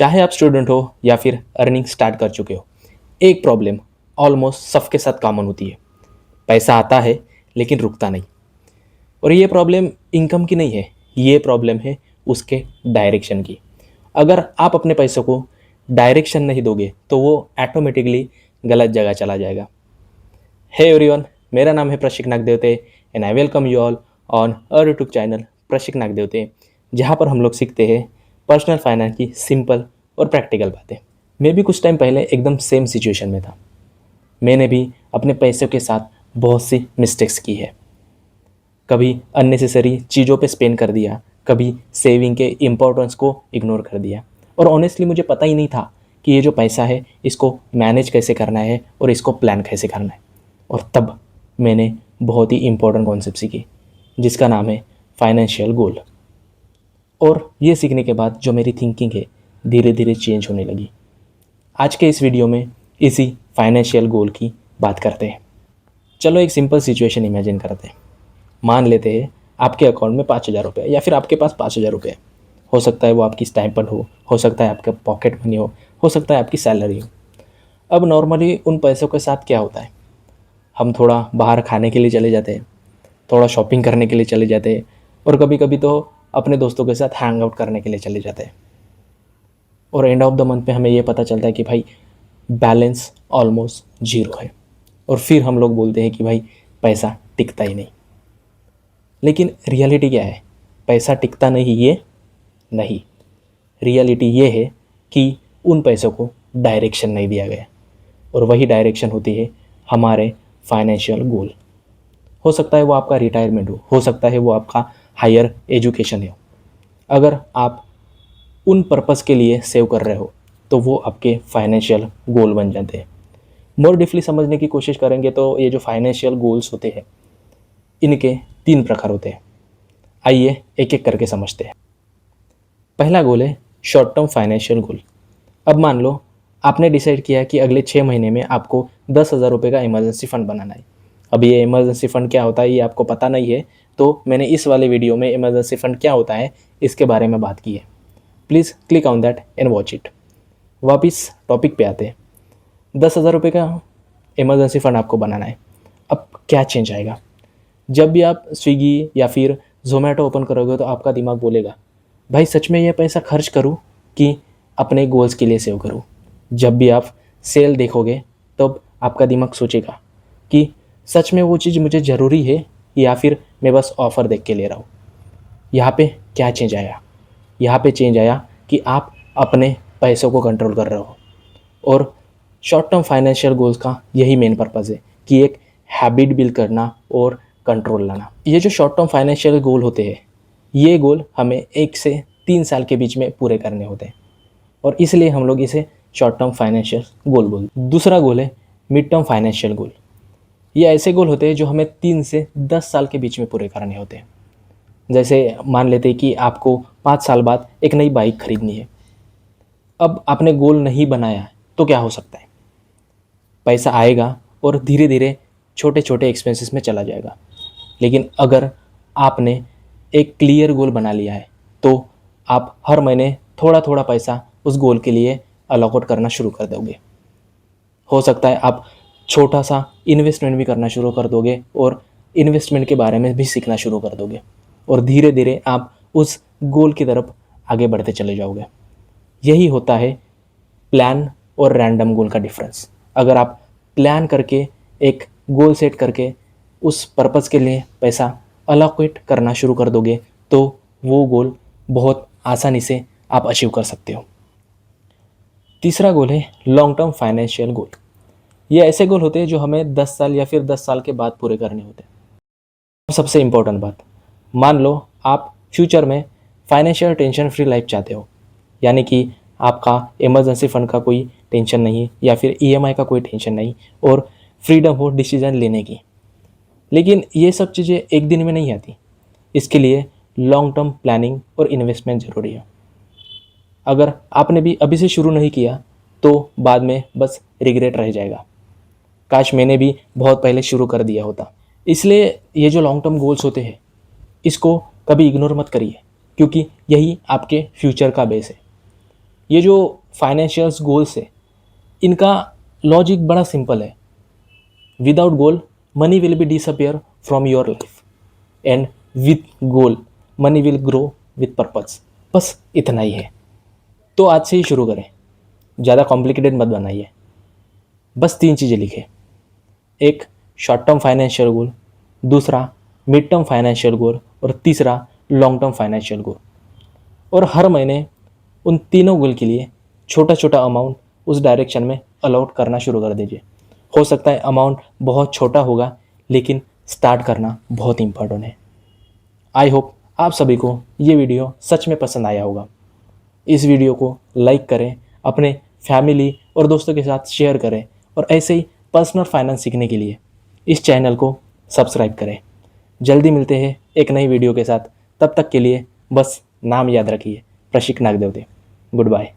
चाहे आप स्टूडेंट हो या फिर अर्निंग स्टार्ट कर चुके हो, एक प्रॉब्लम ऑलमोस्ट सबके साथ कॉमन होती है। पैसा आता है लेकिन रुकता नहीं। और ये प्रॉब्लम इनकम की नहीं है, ये प्रॉब्लम है उसके डायरेक्शन की। अगर आप अपने पैसों को डायरेक्शन नहीं दोगे तो वो ऑटोमेटिकली गलत जगह चला जाएगा। हे एवरीवन, मेरा नाम है Prashik Nagdevte and I welcome you all on our YouTube channel Prashik Nagdevte, जहाँ पर हम लोग सीखते हैं पर्सनल फाइनेंस की सिंपल और प्रैक्टिकल बातें। मैं भी कुछ टाइम पहले एकदम सेम सिचुएशन में था। मैंने भी अपने पैसों के साथ बहुत सी मिस्टेक्स की है। कभी अननेसेसरी चीज़ों पे स्पेंड कर दिया, कभी सेविंग के इम्पोर्टेंस को इग्नोर कर दिया। और ऑनेस्टली मुझे पता ही नहीं था कि ये जो पैसा है इसको मैनेज कैसे करना है और इसको प्लान कैसे करना है। और तब मैंने बहुत ही इम्पोर्टेंट कॉन्सेप्ट सीखी जिसका नाम है फाइनेंशियल गोल। और ये सीखने के बाद जो मेरी थिंकिंग है धीरे धीरे चेंज होने लगी। आज के इस वीडियो में इसी फाइनेंशियल गोल की बात करते हैं। चलो एक सिंपल सिचुएशन इमेजिन करते हैं। मान लेते हैं आपके अकाउंट में 5,000 रुपये या फिर आपके पास 5,000 रुपये। हो सकता है वो आपकी स्टाइपेंड हो सकता है आपका पॉकेट मनी हो सकता है आपकी सैलरी हो। अब नॉर्मली उन पैसों के साथ क्या होता है, हम थोड़ा बाहर खाने के लिए चले जाते हैं, थोड़ा शॉपिंग करने के लिए चले जाते हैं, और कभी कभी तो अपने दोस्तों के साथ हैंग आउट करने के लिए चले जाते हैं। और एंड ऑफ द मंथ पे हमें ये पता चलता है कि भाई बैलेंस ऑलमोस्ट जीरो है। और फिर हम लोग बोलते हैं कि भाई पैसा टिकता ही नहीं। लेकिन रियलिटी क्या है? पैसा टिकता नहीं ये नहीं, रियलिटी ये है कि उन पैसों को डायरेक्शन नहीं दिया गया। और वही डायरेक्शन होती है हमारे फाइनेंशियल गोल। हो सकता है वो आपका रिटायरमेंट हो सकता है वो आपका हायर एजुकेशन हो। अगर आप उन पर्पस के लिए सेव कर रहे हो तो वो आपके फाइनेंशियल गोल बन जाते हैं। मोर डीपली समझने की कोशिश करेंगे तो ये जो फाइनेंशियल गोल्स होते हैं इनके 3 प्रकार होते हैं। आइए एक एक करके समझते हैं। पहला गोल है शॉर्ट टर्म फाइनेंशियल गोल। अब मान लो आपने डिसाइड किया कि अगले 6 महीने में आपको 10,000 रुपये का इमरजेंसी फ़ंड बनाना है। अब ये इमरजेंसी फ़ंड क्या होता है ये आपको पता नहीं है, तो मैंने इस वाले वीडियो में इमरजेंसी फ़ंड क्या होता है इसके बारे में बात की है। Please click on that and watch it. वापिस टॉपिक पे आते हैं। 10,000 रुपये का इमरजेंसी फ़ंड आपको बनाना है। अब क्या चेंज आएगा? जब भी आप स्विगी या फिर ज़ोमैटो ओपन करोगे तो आपका दिमाग बोलेगा भाई सच में ये पैसा खर्च करूँ कि अपने गोल्स के लिए सेव करूँ। जब भी आप सेल देखोगे तब आपका दिमाग सोचेगा कि सच में वो चीज़ मुझे ज़रूरी है या फिर मैं बस ऑफ़र देख के ले रहा हूँ। यहाँ पे क्या चेंज आया? यहाँ पे चेंज आया कि आप अपने पैसों को कंट्रोल कर रहे हो। और शॉर्ट टर्म फाइनेंशियल गोल्स का यही मेन पर्पज़ है कि एक हैबिट बिल्ड करना और कंट्रोल लाना। ये जो शॉर्ट टर्म फाइनेंशियल गोल होते हैं ये गोल हमें 1 से 3 साल के बीच में पूरे करने होते हैं और इसलिए हम लोग इसे शॉर्ट टर्म फाइनेंशियल गोल बोलते हैं। दूसरा गोल है मिड टर्म फाइनेंशियल गोल। ये ऐसे गोल होते हैं जो हमें 3 से 10 साल के बीच में पूरे करने होते हैं। जैसे मान लेते हैं कि आपको 5 साल बाद एक नई बाइक खरीदनी है। अब आपने गोल नहीं बनाया तो क्या हो सकता है? पैसा आएगा और धीरे धीरे छोटे छोटे एक्सपेंसेस में चला जाएगा। लेकिन अगर आपने एक क्लियर गोल बना लिया है तो आप हर महीने थोड़ा थोड़ा पैसा उस गोल के लिए अलॉट करना शुरू कर दोगे। हो सकता है आप छोटा सा इन्वेस्टमेंट भी करना शुरू कर दोगे और इन्वेस्टमेंट के बारे में भी सीखना शुरू कर दोगे और धीरे धीरे आप उस गोल की तरफ आगे बढ़ते चले जाओगे। यही होता है प्लान और रैंडम गोल का डिफरेंस। अगर आप प्लान करके एक गोल सेट करके उस पर्पस के लिए पैसा अलोकेट करना शुरू कर दोगे तो वो गोल बहुत आसानी से आप अचीव कर सकते हो। तीसरा गोल है लॉन्ग टर्म फाइनेंशियल गोल। ये ऐसे गोल होते हैं जो हमें 10 साल या फिर 10 साल के बाद पूरे करने होते हैं। सबसे इम्पोर्टेंट बात, मान लो आप फ्यूचर में फाइनेंशियल टेंशन फ्री लाइफ चाहते हो, यानी कि आपका इमरजेंसी फ़ंड का कोई टेंशन नहीं या फिर ईएमआई का कोई टेंशन नहीं और फ्रीडम हो डिसीजन लेने की। लेकिन ये सब चीज़ें एक दिन में नहीं आती, इसके लिए लॉन्ग टर्म प्लानिंग और इन्वेस्टमेंट ज़रूरी है। अगर आपने भी अभी से शुरू नहीं किया तो बाद में बस रिग्रेट रह जाएगा, काश मैंने भी बहुत पहले शुरू कर दिया होता। इसलिए ये जो लॉन्ग टर्म गोल्स होते हैं इसको कभी इग्नोर मत करिए, क्योंकि यही आपके फ्यूचर का बेस है। ये जो फाइनेंशियल्स गोल्स है, इनका लॉजिक बड़ा सिंपल है। Without goal money will be disappear from your life, and with goal money will grow with purpose. बस इतना ही है। तो आज से ही शुरू करें, ज़्यादा कॉम्प्लिकेटेड मत बनाइए। बस 3 चीज़ें लिखें। एक शॉर्ट टर्म फाइनेंशियल गोल, दूसरा मिड टर्म फाइनेंशियल गोल, और तीसरा लॉन्ग टर्म फाइनेंशियल गोल। और हर महीने उन तीनों गोल के लिए छोटा छोटा अमाउंट उस डायरेक्शन में अलॉट करना शुरू कर दीजिए। हो सकता है अमाउंट बहुत छोटा होगा, लेकिन स्टार्ट करना बहुत इंपॉर्टेंट है। आई होप आप सभी को ये वीडियो सच में पसंद आया होगा। इस वीडियो को लाइक करें, अपने फैमिली और दोस्तों के साथ शेयर करें, और ऐसे ही पर्सनल फाइनेंस सीखने के लिए इस चैनल को सब्सक्राइब करें। जल्दी मिलते हैं एक नई वीडियो के साथ। तब तक के लिए बस नाम याद रखिए, प्रशिक नागदेवते। Good bye.